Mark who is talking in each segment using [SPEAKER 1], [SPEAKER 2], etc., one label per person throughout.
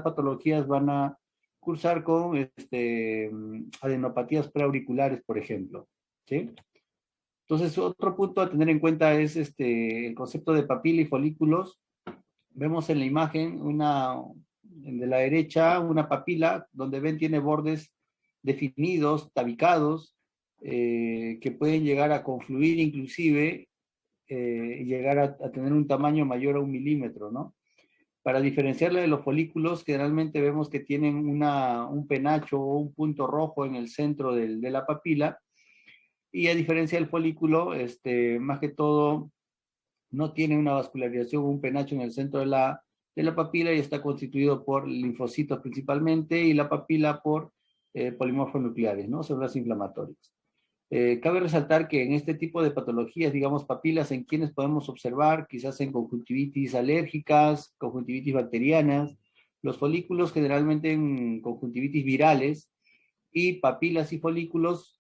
[SPEAKER 1] patologías van a cursar con adenopatías preauriculares, por ejemplo, ¿sí? Entonces, otro punto a tener en cuenta es el concepto de papila y folículos. Vemos en la imagen de la derecha una papila donde ven tiene bordes definidos, tabicados, que pueden llegar a confluir inclusive y llegar a tener un tamaño mayor a 1 milímetro, ¿no? Para diferenciarla de los folículos, generalmente vemos que tienen un penacho o un punto rojo en el centro de la papila, y a diferencia del folículo, más que todo, no tiene una vascularización o un penacho en el centro de la papila y está constituido por linfocitos principalmente y la papila por polimorfos nucleares, ¿no? Células inflamatorias. Cabe resaltar que en este tipo de patologías, digamos papilas, en quienes podemos observar, quizás en conjuntivitis alérgicas, conjuntivitis bacterianas, los folículos generalmente en conjuntivitis virales, y papilas y folículos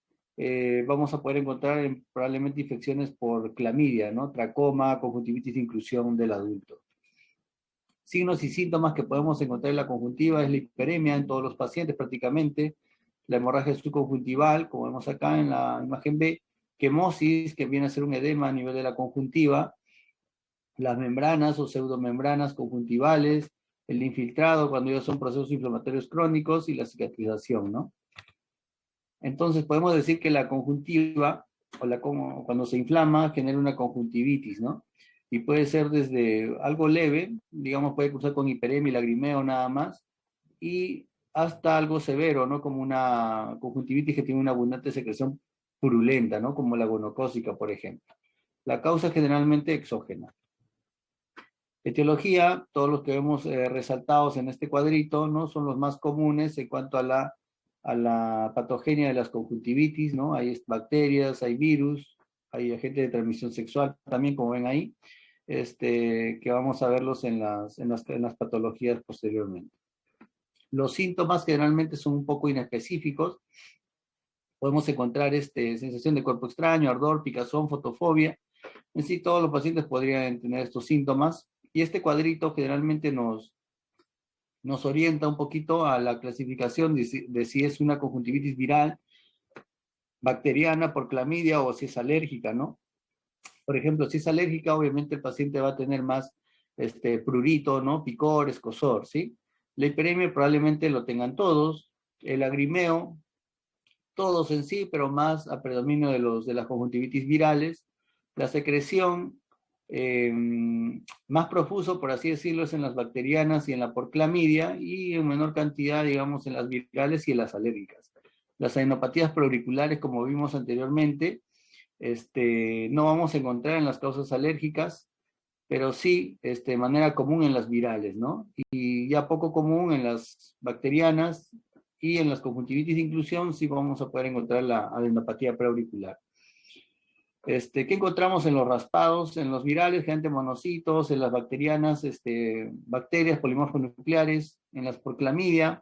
[SPEAKER 1] vamos a poder encontrar en probablemente infecciones por clamidia, ¿no? Tracoma, conjuntivitis de inclusión del adulto. Signos y síntomas que podemos encontrar en la conjuntiva es la hiperemia en todos los pacientes prácticamente, la hemorragia subconjuntival, como vemos acá en la imagen B, quemosis, que viene a ser un edema a nivel de la conjuntiva, las membranas o pseudomembranas conjuntivales, el infiltrado cuando ya son procesos inflamatorios crónicos y la cicatrización, ¿no? Entonces podemos decir que la conjuntiva, cuando se inflama, genera una conjuntivitis, ¿no? Y puede ser desde algo leve, digamos, puede cursar con hiperemia y lagrimeo nada más, y hasta algo severo, ¿no? Como una conjuntivitis que tiene una abundante secreción purulenta, ¿no? Como la gonocócica, por ejemplo. La causa es generalmente exógena. Etiología, todos los que vemos resaltados en este cuadrito, ¿no? Son los más comunes en cuanto a la patogenia de las conjuntivitis, ¿no? Hay bacterias, hay virus, hay agentes de transmisión sexual también, como ven ahí, que vamos a verlos en las patologías posteriormente. Los síntomas generalmente son un poco inespecíficos. Podemos encontrar sensación de cuerpo extraño, ardor, picazón, fotofobia. En sí, todos los pacientes podrían tener estos síntomas. Y este cuadrito generalmente nos orienta un poquito a la clasificación de si es una conjuntivitis viral, bacteriana por clamidia o si es alérgica, ¿no? Por ejemplo, si es alérgica, obviamente el paciente va a tener más prurito, ¿no? Picor, escozor, ¿sí? La hiperemia probablemente lo tengan todos, el lagrimeo, todos en sí, pero más a predominio de las conjuntivitis virales. La secreción más profuso, por así decirlo, es en las bacterianas y en la por clamidia, y en menor cantidad, digamos, en las virales y en las alérgicas. Las adenopatías preauriculares, como vimos anteriormente, no vamos a encontrar en las causas alérgicas, pero sí de manera común en las virales, ¿no? Y ya poco común en las bacterianas, y en las conjuntivitis de inclusión sí vamos a poder encontrar la adenopatía preauricular. ¿Qué encontramos en los raspados? En los virales, generalmente monocitos, en las bacterianas, bacterias, polimorfos nucleares, en las por clamidia,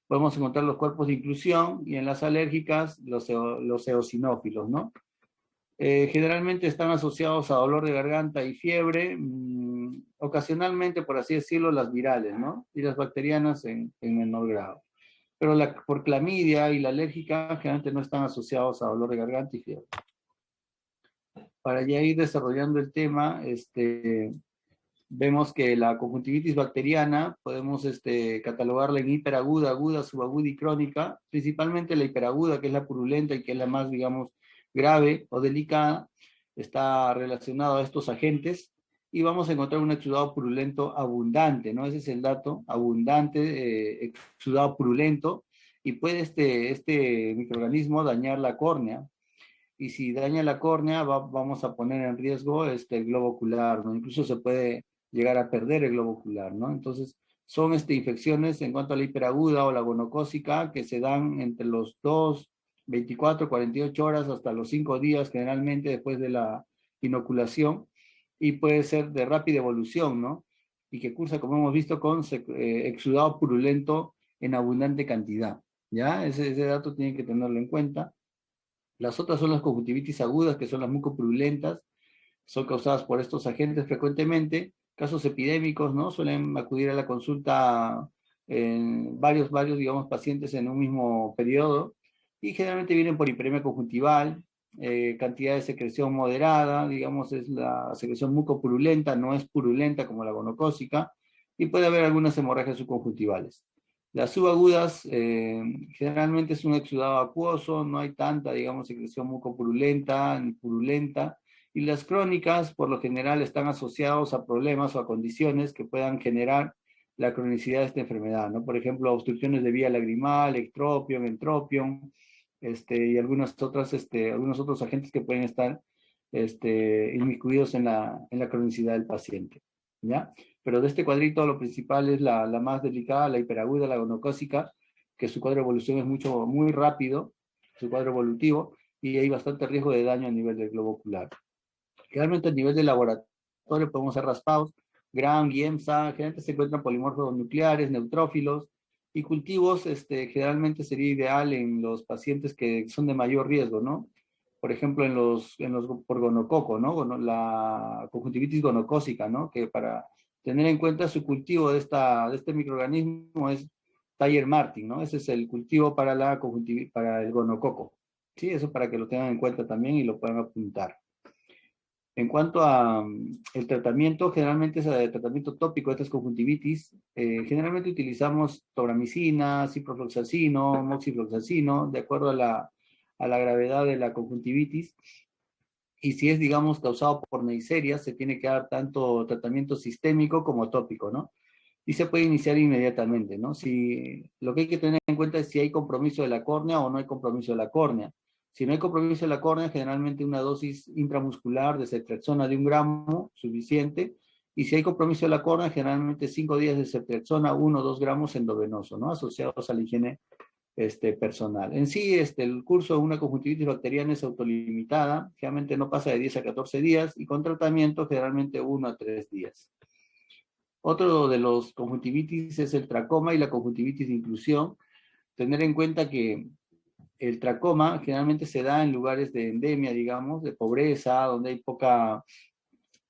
[SPEAKER 1] podemos encontrar los cuerpos de inclusión, y en las alérgicas, los eosinófilos, ¿no? Generalmente están asociados a dolor de garganta y fiebre, ocasionalmente, por así decirlo, las virales, ¿no? Y las bacterianas en menor grado. Pero por clamidia y la alérgica generalmente no están asociados a dolor de garganta y fiebre. Para ya ir desarrollando el tema, vemos que la conjuntivitis bacteriana podemos catalogarla en hiperaguda, aguda, subaguda y crónica, principalmente la hiperaguda, que es la purulenta y que es la más, digamos, grave o delicada, está relacionado a estos agentes, y vamos a encontrar un exudado purulento abundante, ¿no? Ese es el dato, abundante, exudado purulento, y puede este microorganismo dañar la córnea, y si daña la córnea vamos a poner en riesgo el globo ocular, ¿no? Incluso se puede llegar a perder el globo ocular, ¿no? Entonces, son infecciones en cuanto a la hiperaguda o la gonocócica que se dan entre los 24, 48 horas hasta los 5 días generalmente después de la inoculación, y puede ser de rápida evolución, ¿no? Y que cursa, como hemos visto, con exudado purulento en abundante cantidad, ¿ya? Ese dato tienen que tenerlo en cuenta. Las otras son las conjuntivitis agudas, que son las mucopurulentas, son causadas por estos agentes frecuentemente. Casos epidémicos, ¿no? Suelen acudir a la consulta varios, digamos, pacientes en un mismo periodo, y generalmente vienen por hiperemia conjuntival, cantidad de secreción moderada, digamos, es la secreción mucopurulenta, no es purulenta como la gonocócica, y puede haber algunas hemorragias subconjuntivales. Las subagudas generalmente es un exudado acuoso, no hay tanta, digamos, secreción mucopurulenta ni purulenta, y las crónicas por lo general están asociados a problemas o a condiciones que puedan generar la cronicidad de esta enfermedad, ¿no? Por ejemplo, obstrucciones de vía lagrimal, ectropion, entropion, y algunos otros agentes que pueden estar inmiscuidos en la cronicidad del paciente, ¿ya? Pero de este cuadrito lo principal es la más delicada, la hiperaguda, la gonocócica, que su cuadro de evolución es muy rápido, su cuadro evolutivo, y hay bastante riesgo de daño a nivel del globo ocular. Realmente a nivel de laboratorio podemos hacer raspados, Gram y EMSA, generalmente se encuentran polimorfos nucleares, neutrófilos, y cultivos, generalmente sería ideal en los pacientes que son de mayor riesgo, ¿no? Por ejemplo, por gonococo, ¿no? La conjuntivitis gonocócica, ¿no? Que para tener en cuenta su cultivo de este microorganismo es Taller Martin, ¿no? Ese es el cultivo para para el gonococo. Sí, eso para que lo tengan en cuenta también y lo puedan apuntar. En cuanto a el tratamiento, generalmente es el tratamiento tópico de estas conjuntivitis. Generalmente utilizamos tobramicina, ciprofloxacino, moxifloxacino, de acuerdo a la gravedad de la conjuntivitis. Y si es, digamos, causado por Neisseria, se tiene que dar tanto tratamiento sistémico como tópico, ¿no? Y se puede iniciar inmediatamente, ¿no? Lo que hay que tener en cuenta es si hay compromiso de la córnea o no hay compromiso de la córnea. Si no hay compromiso de la córnea, generalmente una dosis intramuscular de ceftriaxona de 1 gramo, suficiente. Y si hay compromiso de la córnea, generalmente 5 días de ceftriaxona, 1 o 2 gramos endovenoso, ¿no? Asociados a la higiene personal. En sí, el curso de una conjuntivitis bacteriana es autolimitada, generalmente no pasa de 10 a 14 días, y con tratamiento generalmente 1 a 3 días. Otro de los conjuntivitis es el tracoma y la conjuntivitis de inclusión. Tener en cuenta que el tracoma generalmente se da en lugares de endemia, digamos, de pobreza, donde hay poca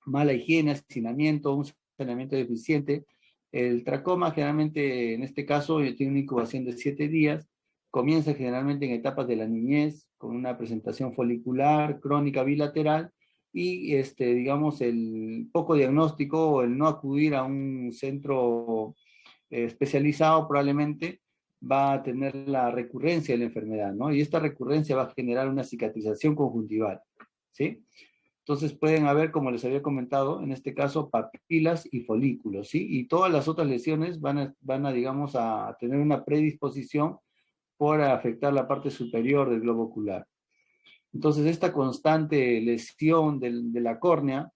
[SPEAKER 1] mala higiene, hacinamiento, un saneamiento deficiente. El tracoma generalmente, en este caso, tiene una incubación de 7 días. Comienza generalmente en etapas de la niñez, con una presentación folicular, crónica bilateral, y digamos, el poco diagnóstico o el no acudir a un centro especializado probablemente va a tener la recurrencia de la enfermedad, ¿no? Y esta recurrencia va a generar una cicatrización conjuntival, ¿sí? Entonces pueden haber, como les había comentado, en este caso papilas y folículos, ¿sí? Y todas las otras lesiones van a digamos, a tener una predisposición por afectar la parte superior del globo ocular. Entonces esta constante lesión de la córnea,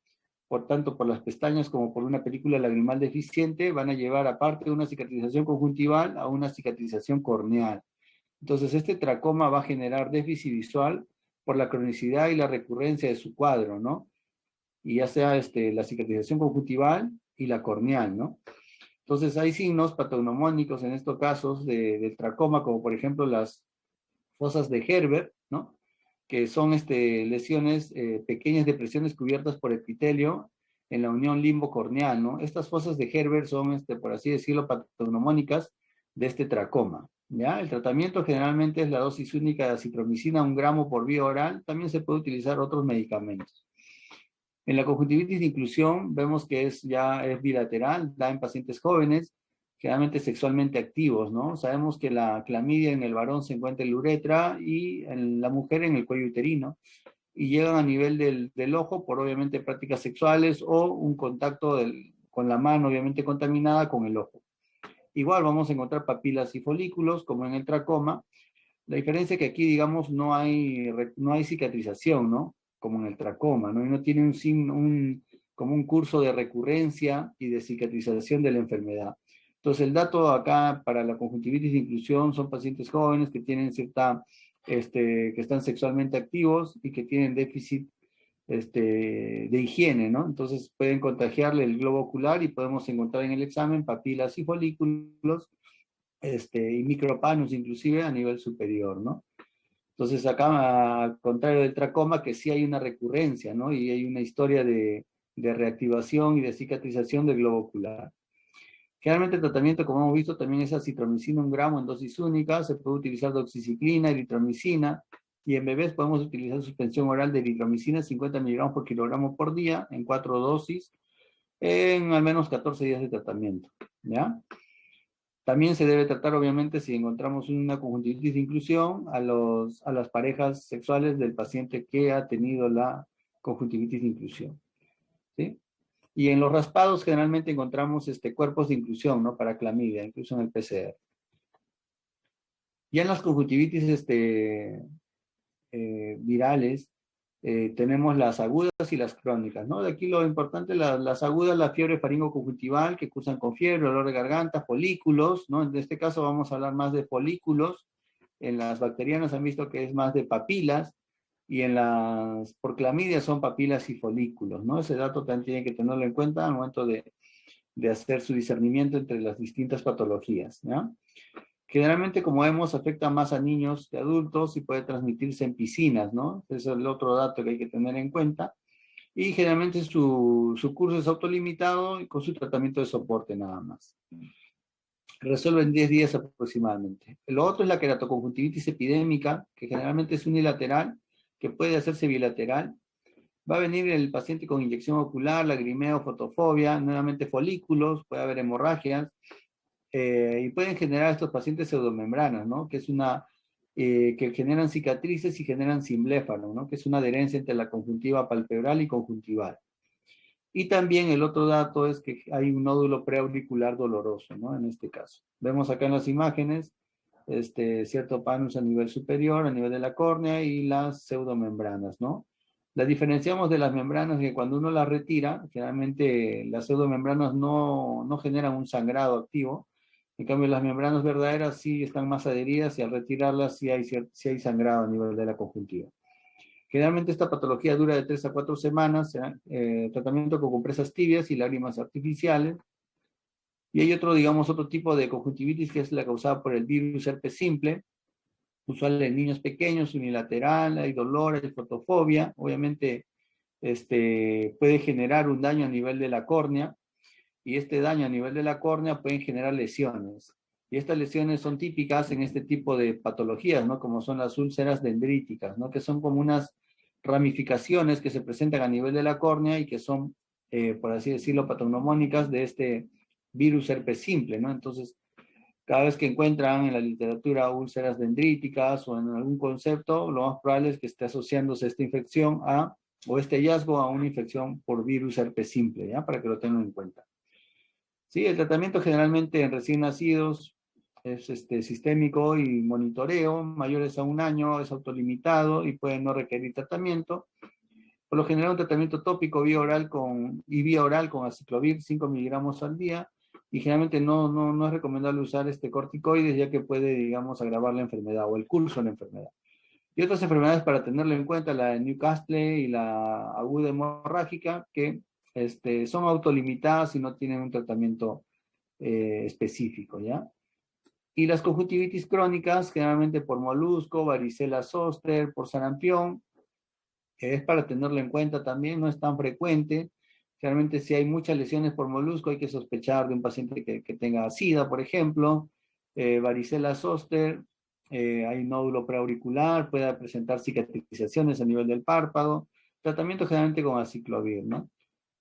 [SPEAKER 1] por tanto por las pestañas como por una película lagrimal deficiente, van a llevar, aparte de una cicatrización conjuntival, a una cicatrización corneal. Entonces este tracoma va a generar déficit visual por la cronicidad y la recurrencia de su cuadro, ¿no? Y ya sea la cicatrización conjuntival y la corneal, ¿no? Entonces hay signos patognomónicos en estos casos del tracoma, como por ejemplo las fosas de Herbert, ¿no? Que son lesiones, pequeñas depresiones cubiertas por epitelio en la unión limbo-corneal, ¿no? Estas fosas de Herbert son, por así decirlo, patognomónicas de este tracoma, ¿ya? El tratamiento generalmente es la dosis única de acitromicina, 1 gramo por vía oral. También se puede utilizar otros medicamentos. En la conjuntivitis de inclusión vemos que ya es bilateral, da en pacientes jóvenes, generalmente sexualmente activos, ¿no? Sabemos que la clamidia en el varón se encuentra en la uretra y en la mujer en el cuello uterino, y llegan a nivel del ojo por obviamente prácticas sexuales o un contacto con la mano obviamente contaminada con el ojo. Igual vamos a encontrar papilas y folículos como en el tracoma. La diferencia es que aquí, digamos, no hay cicatrización, ¿no? Como en el tracoma, ¿no? Y no tiene como un curso de recurrencia y de cicatrización de la enfermedad. Entonces, el dato acá para la conjuntivitis de inclusión son pacientes jóvenes que tienen que están sexualmente activos y que tienen déficit de higiene, ¿no? Entonces, pueden contagiarle el globo ocular y podemos encontrar en el examen papilas y folículos y micropanus inclusive a nivel superior, ¿no? Entonces acá, al contrario del tracoma, que sí hay una recurrencia, ¿no? Y hay una historia de reactivación y de cicatrización del globo ocular. Generalmente el tratamiento, como hemos visto, también es acitromicina 1 gramo en dosis única. Se puede utilizar doxiciclina, eritromicina, y en bebés podemos utilizar suspensión oral de eritromicina 50 miligramos por kilogramo por día en 4 dosis en al menos 14 días de tratamiento, ¿ya? También se debe tratar, obviamente, si encontramos una conjuntivitis de inclusión, a las parejas sexuales del paciente que ha tenido la conjuntivitis de inclusión, ¿sí? Y en los raspados generalmente encontramos cuerpos de inclusión, ¿no? Para clamidia, incluso en el PCR. Ya en las conjuntivitis virales, tenemos las agudas y las crónicas, ¿no? De aquí lo importante, las agudas, la fiebre faringoconjuntival, que cursan con fiebre, dolor de garganta, folículos, ¿no? En este caso vamos a hablar más de folículos. En las bacterianas han visto que es más de papilas, y en las por clamidia son papilas y folículos, ¿no? Ese dato también tiene que tenerlo en cuenta al momento de hacer su discernimiento entre las distintas patologías, ¿ya? Generalmente, como vemos, afecta más a niños que a adultos y puede transmitirse en piscinas, ¿no? Ese es el otro dato que hay que tener en cuenta. Y generalmente su curso es autolimitado y con su tratamiento de soporte nada más. Resuelve en 10 días aproximadamente. Lo otro es la queratoconjuntivitis epidémica, que generalmente es unilateral, que puede hacerse bilateral. Va a venir el paciente con inyección ocular, lagrimeo, fotofobia, nuevamente folículos, puede haber hemorragias, y pueden generar estos pacientes pseudomembranas, ¿no? Que es que generan cicatrices y generan simbléfano, ¿no? Que es una adherencia entre la conjuntiva palpebral y conjuntival. Y también el otro dato es que hay un nódulo preauricular doloroso, ¿no? En este caso. Vemos acá en las imágenes, cierto panus a nivel superior, a nivel de la córnea, y las pseudomembranas, ¿no? La diferenciamos de las membranas que cuando uno las retira, generalmente las pseudomembranas no generan un sangrado activo. En cambio, las membranas verdaderas sí están más adheridas y al retirarlas sí hay sangrado a nivel de la conjuntiva. Generalmente esta patología dura de 3 a 4 semanas, tratamiento con compresas tibias y lágrimas artificiales. Y hay otro tipo de conjuntivitis que es la causada por el virus herpes simple, usual en niños pequeños, unilateral, hay dolor, hay fotofobia. Obviamente puede generar un daño a nivel de la córnea, y este daño a nivel de la córnea pueden generar lesiones. Y estas lesiones son típicas en este tipo de patologías, ¿no? Como son las úlceras dendríticas, ¿no? Que son como unas ramificaciones que se presentan a nivel de la córnea y que son, por así decirlo, patognomónicas de este virus herpes simple, ¿no? Entonces, cada vez que encuentran en la literatura úlceras dendríticas o en algún concepto, lo más probable es que esté asociándose esta infección o este hallazgo a una infección por virus herpes simple, ¿ya? Para que lo tengan en cuenta. Sí, el tratamiento generalmente en recién nacidos es sistémico y monitoreo, mayores a 1 año es autolimitado y puede no requerir tratamiento. Por lo general, un tratamiento tópico vía oral con aciclovir 5 miligramos al día, y generalmente no es recomendable usar corticoides, ya que puede, digamos, agravar la enfermedad o el curso de la enfermedad. Y otras enfermedades para tenerlo en cuenta, la de Newcastle y la aguda hemorrágica, que son autolimitadas y no tienen un tratamiento específico, ¿ya? Y las conjuntivitis crónicas, generalmente por molusco, varicela zoster, por sarampión, es para tenerlo en cuenta también, no es tan frecuente. Realmente si hay muchas lesiones por molusco, hay que sospechar de un paciente que tenga SIDA, por ejemplo, varicela zoster, hay nódulo preauricular, puede presentar cicatrizaciones a nivel del párpado, tratamiento generalmente con aciclovir, ¿no?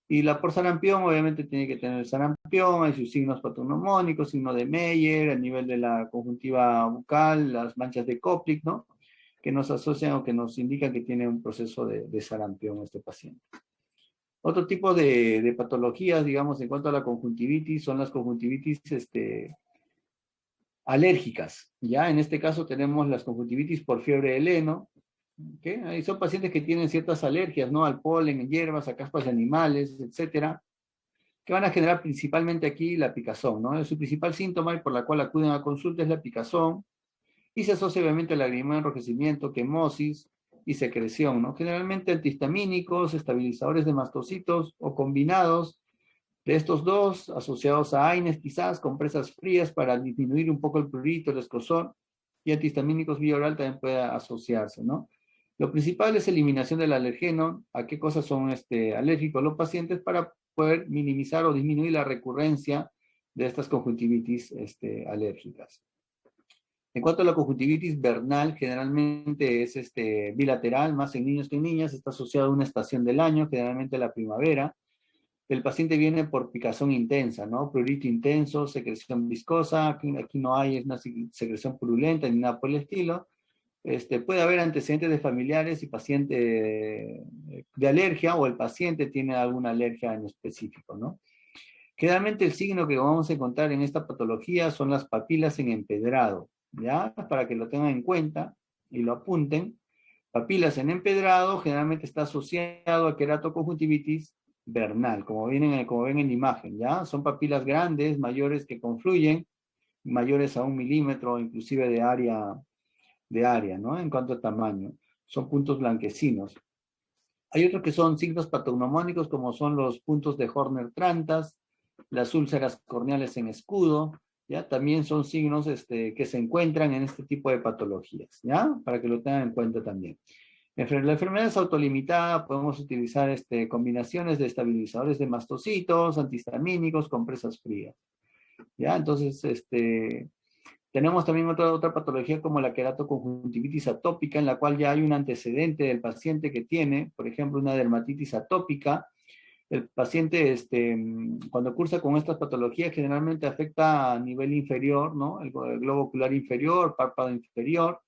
[SPEAKER 1] Y la por sarampión, obviamente tiene que tener sarampión, hay sus signos patognomónicos, signo de Meyer, a nivel de la conjuntiva bucal, las manchas de Koplik, ¿no? Que nos asocian o que nos indican que tiene un proceso de sarampión este paciente. Otro tipo de patologías, digamos, en cuanto a la conjuntivitis, son las conjuntivitis alérgicas, ¿ya? En este caso tenemos las conjuntivitis por fiebre de heno, ¿okay? Y son pacientes que tienen ciertas alergias, ¿no? Al polen, hierbas, a caspas de animales, etcétera, que van a generar principalmente aquí la picazón, ¿no? Su principal síntoma y por la cual acuden a consulta es la picazón, y se asocia obviamente la lagrimal, enrojecimiento, quemosis y secreción, ¿no? Generalmente antihistamínicos, estabilizadores de mastocitos o combinados de estos dos, asociados a AINES quizás, compresas frías para disminuir un poco el prurito, el escozor, y antihistamínicos vía oral también puede asociarse, ¿no? Lo principal es eliminación del alergeno, a qué cosas son alérgicos los pacientes para poder minimizar o disminuir la recurrencia de estas conjuntivitis alérgicas. En cuanto a la conjuntivitis vernal, generalmente es bilateral, más en niños que en niñas, está asociado a una estación del año, generalmente la primavera. El paciente viene por picazón intensa, ¿no? Prurito intenso, secreción viscosa, aquí no hay es una secreción purulenta ni nada por el estilo. Puede haber antecedentes de familiares y paciente de alergia, o el paciente tiene alguna alergia en específico, ¿no? Generalmente el signo que vamos a encontrar en esta patología son las papilas en empedrado, ¿ya? Para que lo tengan en cuenta y lo apunten. Papilas en empedrado generalmente está asociado a queratoconjuntivitis vernal, como ven en la imagen, ¿ya? Son papilas grandes, mayores que confluyen, mayores a 1 milímetro, inclusive de área, ¿no? En cuanto a tamaño. Son puntos blanquecinos. Hay otros que son signos patognomónicos, como son los puntos de Horner-Trantas, las úlceras corneales en escudo, ¿ya? También son signos que se encuentran en este tipo de patologías, ¿ya? Para que lo tengan en cuenta también. La enfermedad es autolimitada, podemos utilizar combinaciones de estabilizadores de mastocitos, antihistamínicos, compresas frías, ¿ya? Entonces, tenemos también otra patología como la queratoconjuntivitis atópica, en la cual ya hay un antecedente del paciente que tiene, por ejemplo, una dermatitis atópica. El paciente, cuando cursa con estas patologías, generalmente afecta a nivel inferior, ¿no? El globo ocular inferior, párpado inferior,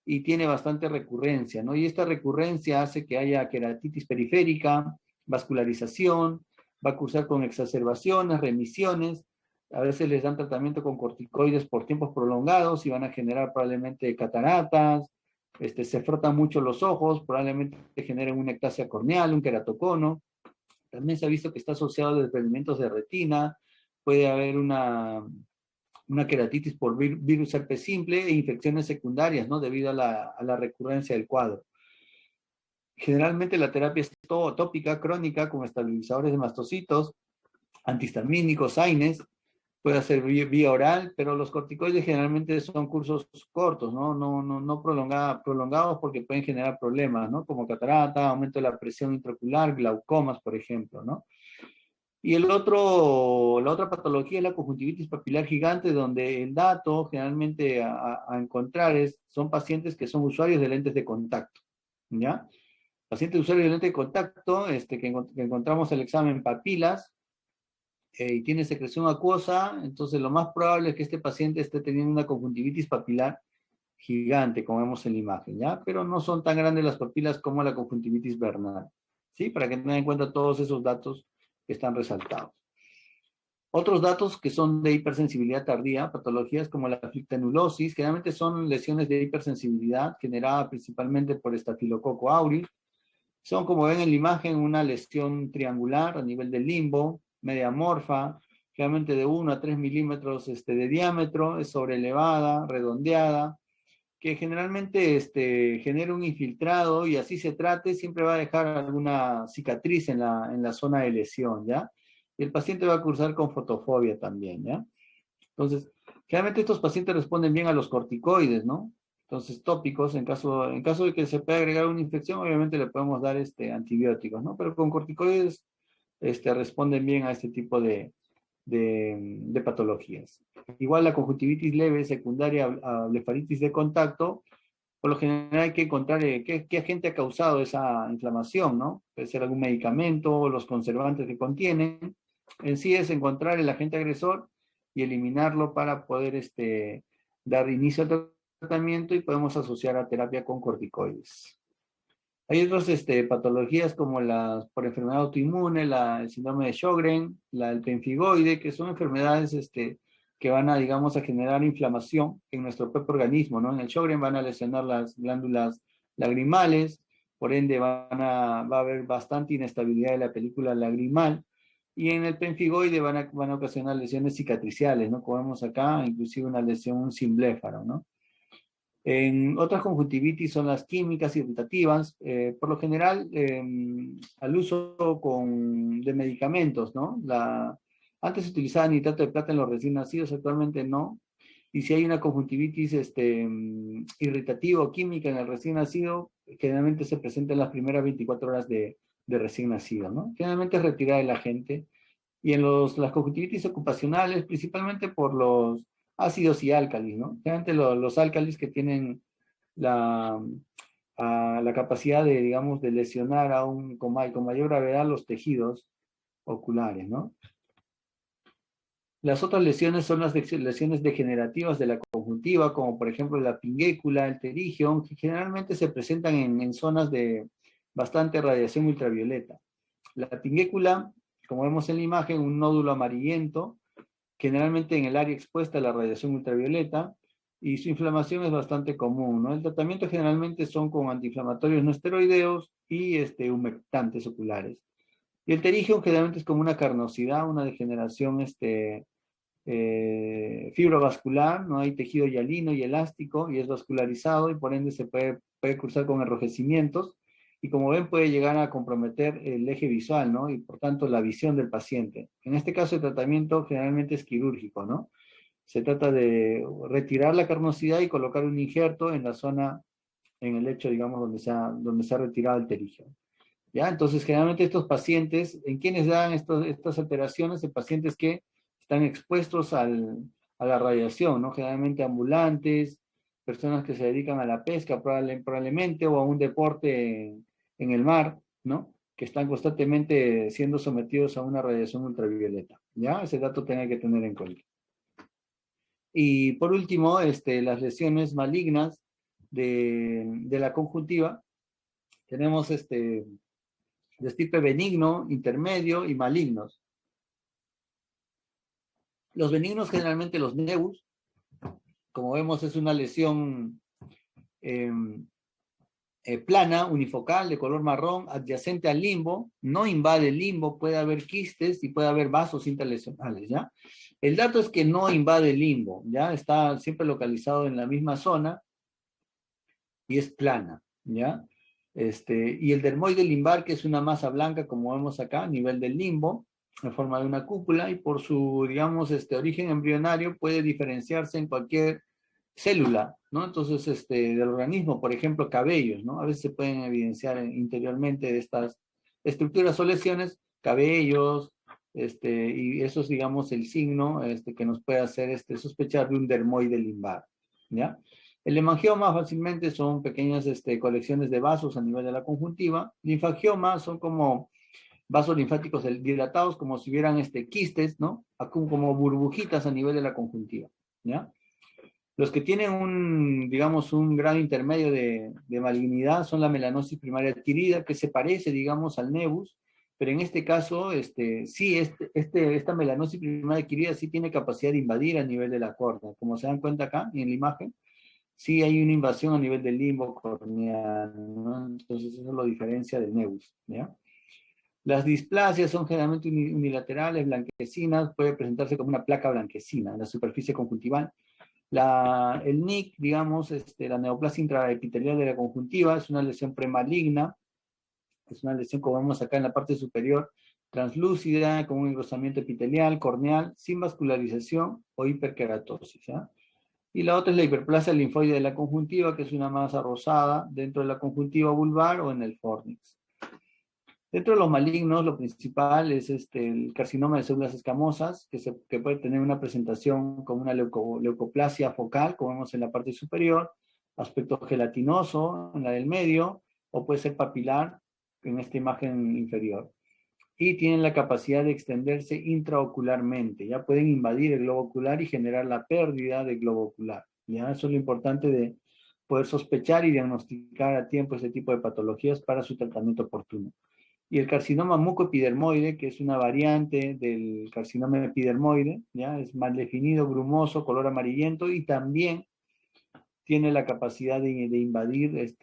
[SPEAKER 1] y tiene bastante recurrencia, ¿no? Y esta recurrencia hace que haya queratitis periférica, vascularización, va a cursar con exacerbaciones, remisiones, a veces les dan tratamiento con corticoides por tiempos prolongados y van a generar probablemente cataratas, se frotan mucho los ojos, probablemente generen una ectasia corneal, un queratocono. También se ha visto que está asociado a desprendimientos de retina, puede haber una queratitis por virus herpes simple e infecciones secundarias, ¿no? Debido a la recurrencia del cuadro. Generalmente la terapia es tópica, crónica, con estabilizadores de mastocitos, antihistamínicos, AINES, puede ser vía oral, pero los corticoides generalmente son cursos cortos, ¿no? No prolongados porque pueden generar problemas, ¿no? Como catarata, aumento de la presión intraocular, glaucomas, por ejemplo, ¿no? Y la otra patología es la conjuntivitis papilar gigante, donde el dato generalmente a encontrar son pacientes que son usuarios de lentes de contacto, ¿ya? Pacientes usuarios de lentes de contacto, que encontramos el examen papilas, y tiene secreción acuosa, entonces lo más probable es que este paciente esté teniendo una conjuntivitis papilar gigante, como vemos en la imagen, ¿ya? Pero no son tan grandes las papilas como la conjuntivitis vernal, ¿sí? Para que tengan en cuenta todos esos datos que están resaltados. Otros datos que son de hipersensibilidad tardía, patologías como la flictanulosis, generalmente son lesiones de hipersensibilidad generada principalmente por Staphylococcus aureus. Son, como ven en la imagen, una lesión triangular a nivel del limbo, media amorfa, generalmente de 1 a 3 milímetros de diámetro, es sobrelevada, redondeada, que generalmente genera un infiltrado, y así se trate, siempre va a dejar alguna cicatriz en la zona de lesión, ¿ya? Y el paciente va a cursar con fotofobia también, ¿ya? Entonces, generalmente estos pacientes responden bien a los corticoides, ¿no? Entonces, tópicos, en caso de que se pueda agregar una infección, obviamente le podemos dar antibióticos, ¿no? Pero con corticoides responden bien a este tipo de patologías. Igual la conjuntivitis leve secundaria a blefaritis de contacto, por lo general hay que encontrar qué agente ha causado esa inflamación, ¿no? Puede ser algún medicamento, los conservantes que contienen. En sí es encontrar el agente agresor y eliminarlo para poder dar inicio al tratamiento, y podemos asociar a terapia con corticoides. Hay otras patologías como las por enfermedad autoinmune, el síndrome de Sjögren, el pemfigoide, que son enfermedades que van a, digamos, a generar inflamación en nuestro propio organismo, ¿no? En el Sjögren van a lesionar las glándulas lagrimales, por ende va a haber bastante inestabilidad de la película lagrimal, y en el pemfigoide van a ocasionar lesiones cicatriciales, ¿no? Como vemos acá, inclusive una lesión, un simbléfaro, ¿no? En otras conjuntivitis son las químicas irritativas, por lo general al uso de medicamentos, ¿no? Antes se utilizaba nitrato de plata en los recién nacidos, actualmente no. Y si hay una conjuntivitis irritativa o química en el recién nacido, generalmente se presenta en las primeras 24 horas de recién nacido, ¿no? Generalmente es retirada el agente Y en las conjuntivitis ocupacionales, principalmente por los ácidos y álcalis, ¿no? Generalmente los álcalis que tienen la, la capacidad de, digamos, de lesionar con mayor gravedad los tejidos oculares, ¿no? Las otras lesiones son las lesiones degenerativas de la conjuntiva, como por ejemplo la pinguécula, el pterígio, que generalmente se presentan en zonas de bastante radiación ultravioleta. La pinguécula, como vemos en la imagen, un nódulo amarillento, generalmente en el área expuesta a la radiación ultravioleta, y su inflamación es bastante común, ¿no? El tratamiento generalmente son con antiinflamatorios no esteroideos y humectantes oculares. Y el pterígio generalmente es como una carnosidad, una degeneración fibrovascular, no hay tejido hialino y elástico y es vascularizado y por ende se puede cursar con enrojecimientos y como ven puede llegar a comprometer el eje visual, ¿no? Y por tanto la visión del paciente. En este caso el tratamiento generalmente es quirúrgico, ¿no? Se trata de retirar la carnosidad y colocar un injerto en la zona, en el lecho, digamos, donde se ha retirado el pterígio. ¿Ya? Entonces, generalmente estos pacientes, ¿en quiénes dan estas alteraciones? En pacientes que están expuestos a la radiación, ¿no? Generalmente ambulantes, personas que se dedican a la pesca probablemente o a un deporte en el mar, ¿no? Que están constantemente siendo sometidos a una radiación ultravioleta, ¿ya? Ese dato tiene que tener en cuenta. Y por último, las lesiones malignas de la conjuntiva. Tenemos de tipo benigno, intermedio y malignos. Los benignos generalmente los nevus, como vemos es una lesión eh, plana, unifocal, de color marrón, adyacente al limbo, no invade el limbo, puede haber quistes y puede haber vasos interlesionales, ¿ya? El dato es que no invade el limbo, ¿ya? Está siempre localizado en la misma zona y es plana, ¿ya? Y el dermoide limbar, que es una masa blanca, como vemos acá, a nivel del limbo, en forma de una cúpula, y por su, digamos, origen embrionario puede diferenciarse en cualquier célula, ¿no? Entonces, del organismo, por ejemplo, cabellos, ¿no? A veces se pueden evidenciar interiormente de estas estructuras o lesiones, cabellos, y eso es, digamos, el signo que nos puede hacer sospechar de un dermoide limbar, ¿ya? El hemangioma fácilmente son pequeñas colecciones de vasos a nivel de la conjuntiva. Linfangioma son como vasos linfáticos dilatados, como si hubieran quistes, ¿no? Como burbujitas a nivel de la conjuntiva, ¿ya? Los que tienen digamos, un grado intermedio de malignidad son la melanosis primaria adquirida, que se parece, digamos, al nevus, pero en este caso, sí, esta melanosis primaria adquirida sí tiene capacidad de invadir a nivel de la córnea, como se dan cuenta acá en la imagen. Sí hay una invasión a nivel del limbo corneal, ¿no? Entonces eso lo diferencia del nevus, ¿ya? Las displasias son generalmente unilaterales, blanquecinas, puede presentarse como una placa blanquecina en la superficie conjuntival. El NIC, digamos, la neoplasia intraepitelial de la conjuntiva, es una lesión premaligna, es una lesión, como vemos acá en la parte superior, translúcida, con un engrosamiento epitelial, corneal, sin vascularización o hiperkeratosis, ¿ya? Y la otra es la hiperplasia linfoide de la conjuntiva, que es una masa rosada dentro de la conjuntiva vulvar o en el fornix. Dentro de los malignos, lo principal es el carcinoma de células escamosas, que puede tener una presentación como una leucoplasia focal, como vemos en la parte superior, aspecto gelatinoso en la del medio, o puede ser papilar en esta imagen inferior. Y tienen la capacidad de extenderse intraocularmente, ya pueden invadir el globo ocular y generar la pérdida del globo ocular. ¿Ya? Eso es lo importante de poder sospechar y diagnosticar a tiempo este tipo de patologías para su tratamiento oportuno. Y el carcinoma mucoepidermoide, que es una variante del carcinoma epidermoide, ¿ya? Es mal definido, grumoso, color amarillento y también tiene la capacidad de invadir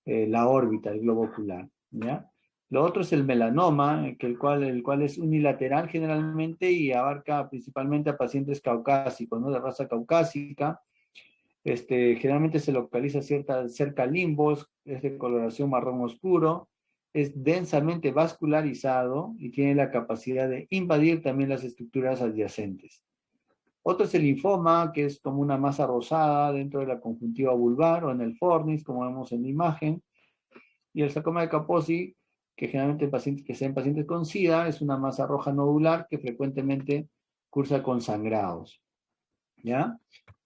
[SPEAKER 1] la órbita, el globo ocular, ¿ya? Lo otro es el melanoma, el cual es unilateral generalmente y abarca principalmente a pacientes caucásicos, ¿no? De raza caucásica. Generalmente se localiza cerca al limbos, es de coloración marrón oscuro, es densamente vascularizado y tiene la capacidad de invadir también las estructuras adyacentes. Otro es el linfoma, que es como una masa rosada dentro de la conjuntiva vulvar o en el fornix, como vemos en la imagen. Y el sarcoma de Kaposi que generalmente pacientes que sean pacientes con SIDA, es una masa roja nodular que frecuentemente cursa con sangrados, ¿ya?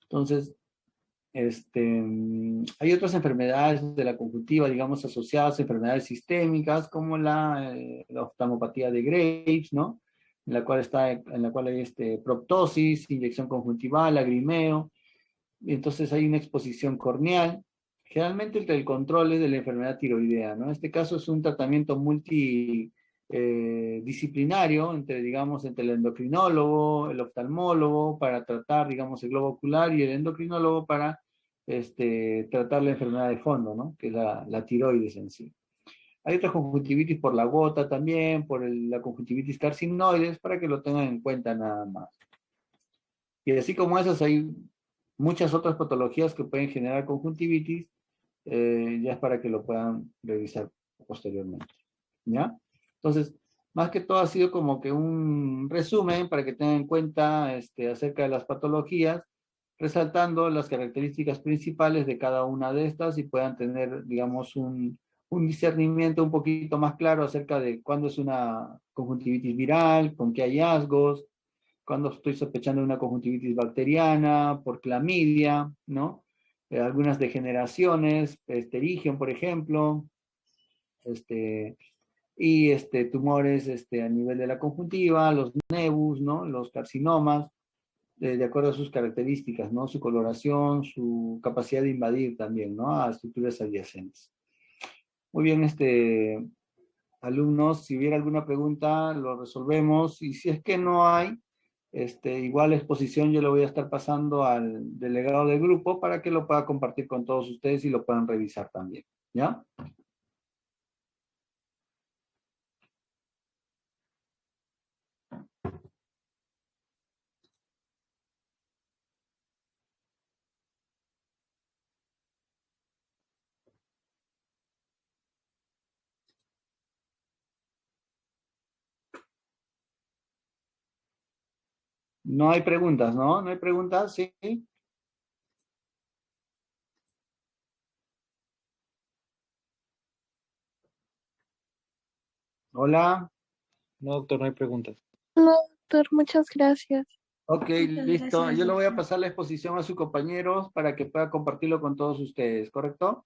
[SPEAKER 1] Entonces, hay otras enfermedades de la conjuntiva, digamos, asociadas a enfermedades sistémicas, como la oftalmopatía de Graves, ¿no? En la cual hay proptosis, inyección conjuntival, lagrimeo, y entonces hay una exposición corneal. Generalmente el control es de la enfermedad tiroidea, ¿no? En este caso es un tratamiento multidisciplinario entre, digamos, entre el endocrinólogo, el oftalmólogo, para tratar, digamos, el globo ocular y el endocrinólogo para tratar la enfermedad de fondo, ¿no? Que es la tiroides en sí. Hay otra conjuntivitis por la gota también, la conjuntivitis carcinoides, para que lo tengan en cuenta nada más. Y así como esas, hay muchas otras patologías que pueden generar conjuntivitis, ya es para que lo puedan revisar posteriormente, ¿ya? Entonces, más que todo ha sido como que un resumen para que tengan en cuenta acerca de las patologías, resaltando las características principales de cada una de estas y puedan tener, digamos, un discernimiento un poquito más claro acerca de cuándo es una conjuntivitis viral, con qué hallazgos, cuando estoy sospechando de una conjuntivitis bacteriana, por clamidia, ¿no? Algunas degeneraciones, esterigion, por ejemplo, este, y tumores a nivel de la conjuntiva, los nevus, ¿no? Los carcinomas, de acuerdo a sus características, ¿no? Su coloración, su capacidad de invadir también, ¿no? A estructuras adyacentes. Muy bien, alumnos, si hubiera alguna pregunta, lo resolvemos, y si es que no hay, igual la exposición yo le voy a estar pasando al delegado del grupo para que lo pueda compartir con todos ustedes y lo puedan revisar también, ¿ya? No hay preguntas, ¿no? ¿No hay preguntas? Sí. Hola.
[SPEAKER 2] No, doctor, no hay preguntas.
[SPEAKER 3] No, doctor, muchas gracias.
[SPEAKER 1] Ok,
[SPEAKER 3] Muchas
[SPEAKER 1] listo.
[SPEAKER 3] gracias,
[SPEAKER 1] Yo le voy a
[SPEAKER 3] doctor.
[SPEAKER 1] pasar la exposición a sus compañeros para que pueda compartirlo con todos ustedes, ¿correcto?